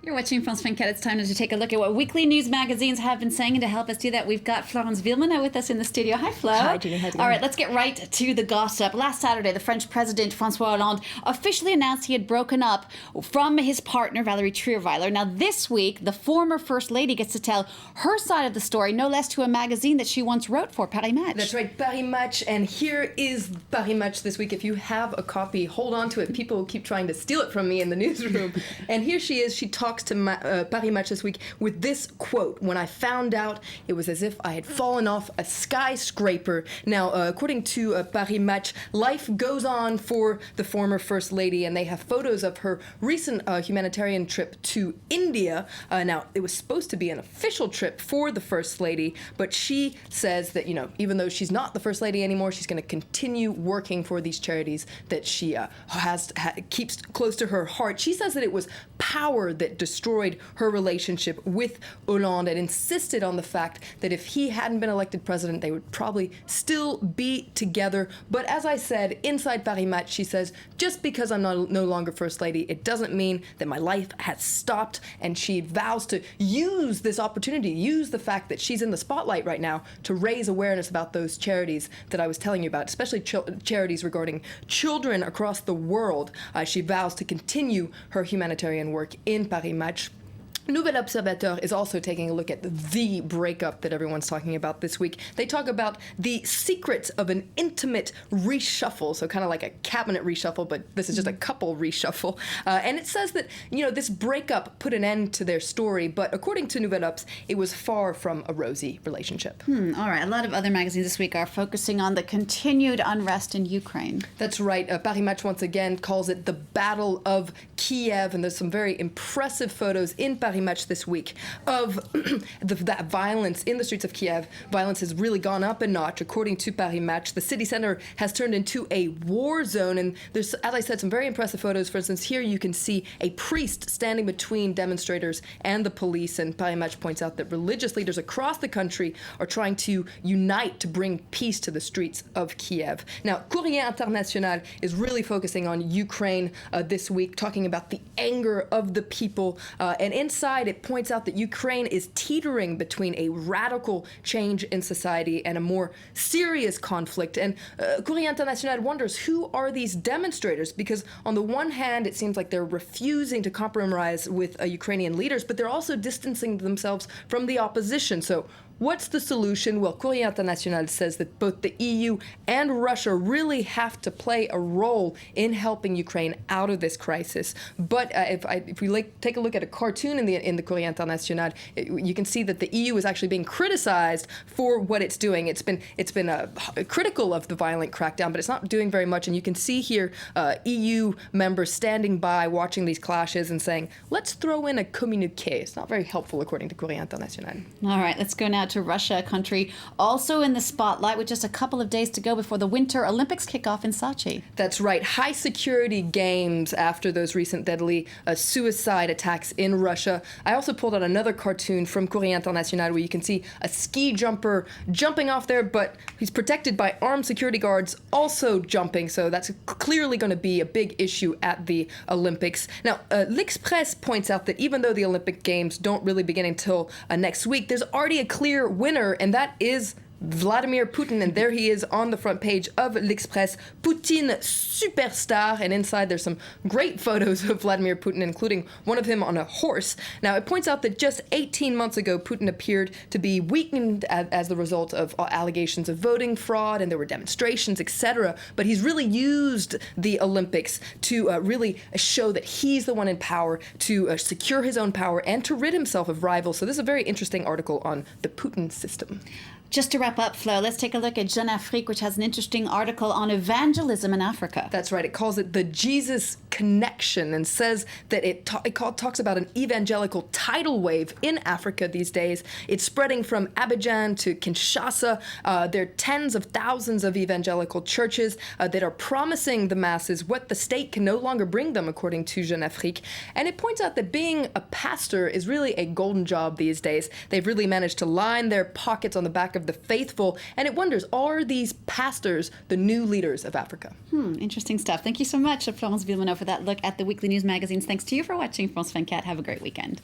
You're watching France 24. It's time to take a look at what weekly news magazines have been saying. And to help us do that, we've got Florence Villemin with us in the studio. Hi, Flo. Hi, Julie. How are you? All right, let's get right to the gossip. Last Saturday, the French president, François Hollande, officially announced he had broken up from his partner, Valérie Trierweiler. Now, this week, the former First Lady gets to tell her side of the story, no less to a magazine that she once wrote for, Paris Match. That's right, Paris Match. And here is Paris Match this week. If you have a copy, hold on to it. People keep trying to steal it from me in the newsroom. And here she is. She talks to Paris Match this week with this quote: "When I found out, it was as if I had fallen off a skyscraper." Now, according to Paris Match, life goes on for the former First Lady, and they have photos of her recent humanitarian trip to India. Now, it was supposed to be an official trip for the First Lady, but she says that, even though she's not the First Lady anymore, she's going to continue working for these charities that she keeps close to her heart. She says that it was power that destroyed her relationship with Hollande, and insisted on the fact that if he hadn't been elected president, they would probably still be together. But as I said, inside Paris Match, she says, just because I'm no longer First Lady, it doesn't mean that my life has stopped, and she vows to use this opportunity, use the fact that she's in the spotlight right now to raise awareness about those charities that I was telling you about, especially charities regarding children across the world. She vows to continue her humanitarian work in Paris Match. Nouvel Observateur is also taking a look at the breakup that everyone's talking about this week. They talk about the secrets of an intimate reshuffle, so kind of like a cabinet reshuffle, but this is just a couple reshuffle. And it says that, this breakup put an end to their story, but according to Nouvel Obs, it was far from a rosy relationship. All right, a lot of other magazines this week are focusing on the continued unrest in Ukraine. That's right. Paris Match once again calls it the Battle of Kiev, and there's some very impressive photos in Paris Match this week of that violence in the streets of Kiev. Violence has really gone up a notch. According to Paris Match, the city center has turned into a war zone, and there's, as I said, some very impressive photos. For instance, here you can see a priest standing between demonstrators and the police, and Paris Match points out that religious leaders across the country are trying to unite to bring peace to the streets of Kiev. Now, Courrier International is really focusing on Ukraine this week, talking about the anger of the people, and inside it points out that Ukraine is teetering between a radical change in society and a more serious conflict. And Courrier International wonders, who are these demonstrators? Because on the one hand, it seems like they're refusing to compromise with Ukrainian leaders, but they're also distancing themselves from the opposition. So what's the solution? Well, Courrier International says that both the EU and Russia really have to play a role in helping Ukraine out of this crisis. But if we take a look at a cartoon in the Courrier International, you can see that the EU is actually being criticized for what it's doing. It's been critical of the violent crackdown, but it's not doing very much. And you can see here EU members standing by, watching these clashes and saying, let's throw in a communiqué. It's not very helpful, according to Courrier International. All right, let's go now to Russia, a country also in the spotlight with just a couple of days to go before the Winter Olympics kick off in Sochi. That's right. High security games after those recent deadly suicide attacks in Russia. I also pulled out another cartoon from Courrier International where you can see a ski jumper jumping off there, but he's protected by armed security guards also jumping. So that's clearly going to be a big issue at the Olympics. Now, L'Express points out that even though the Olympic Games don't really begin until next week, there's already a clear winner, and that is Vladimir Putin, and there he is on the front page of L'Express, Putin superstar, and inside there's some great photos of Vladimir Putin, including one of him on a horse. Now, it points out that just 18 months ago, Putin appeared to be weakened as the result of allegations of voting fraud, and there were demonstrations, etc. But he's really used the Olympics to really show that he's the one in power, to secure his own power, and to rid himself of rivals. So this is a very interesting article on the Putin system. Just to wrap up, Flo, let's take a look at Jeune Afrique, which has an interesting article on evangelism in Africa. That's right. It calls it the Jesus connection and says that it talks about an evangelical tidal wave in Africa these days. It's spreading from Abidjan to Kinshasa. There are tens of thousands of evangelical churches that are promising the masses what the state can no longer bring them, according to Jeune Afrique. And it points out that being a pastor is really a golden job these days. They've really managed to line their pockets on the back of the faithful, and it wonders, are these pastors the new leaders of Africa? Interesting stuff. Thank you so much, Florence Villemin, for that look at the weekly news magazines. Thanks to you for watching France 24. Have a great weekend.